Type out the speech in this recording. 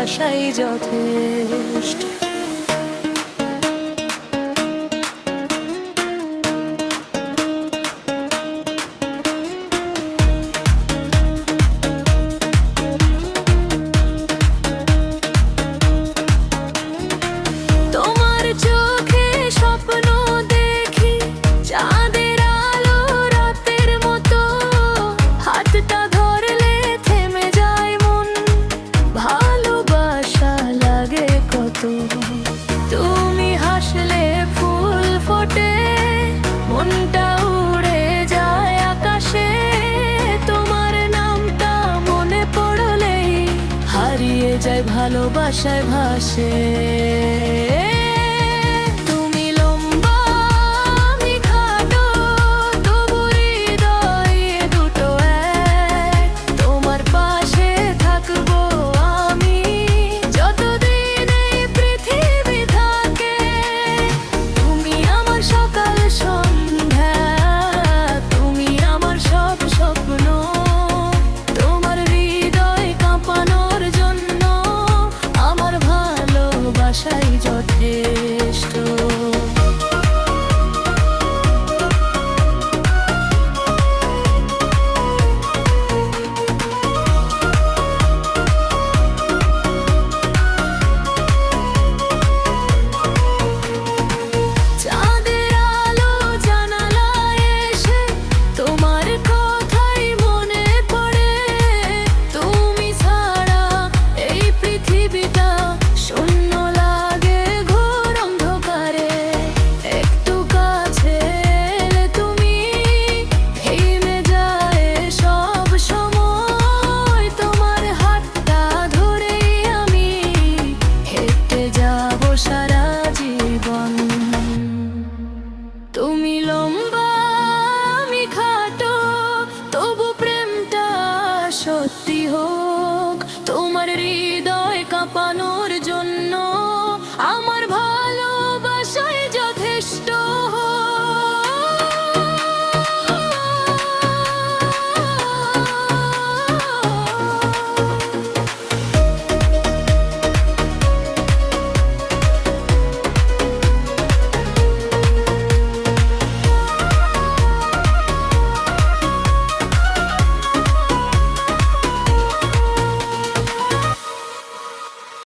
ভালোবাসাই যথেষ্ট। তোমার চোখে স্বপ্ন দেখি চাঁদের আলো রাতের মতো, হাতটা ধরলে থেমে যায় মন, ভালোবাসা লাগে কত। তুমি হাসলে ফুল ফোটে, মনটা উড়ে যায় আকাশে, তোমার নামটা মনে পড়লেই হারিয়ে যায় ভালোবাসায় ভাসে। তুমি লম্বা আমি খাটো, তবু হৃদয় দুটো এক, তোমার পাশে থাকবো আমি যতদিন এই পৃথিবী থাকে। তুমি আমার সকাল সন্ধ্যা, তুমি আমার সব স্বপ্ন, তোমার হৃদয় কাঁপানোর জন্য আমার ভালোবাসাই যথেষ্ট। চাঁদের আলো জানালায় এসে তোমার কথাই মনে পড়ে, তুমি ছাড়া এই পৃথিবীটা শূন্য লাগে ঘোর অন্ধকারে। একটু কাছে এলে তুমি থেমে যায় সব সময়, তোমার হাতটা ধরেই আমি হেঁটে যাব সারা জীবন। তুমি লম্বা আমি খাটো, তবু প্রেমটা সত্যি হোক, তোমার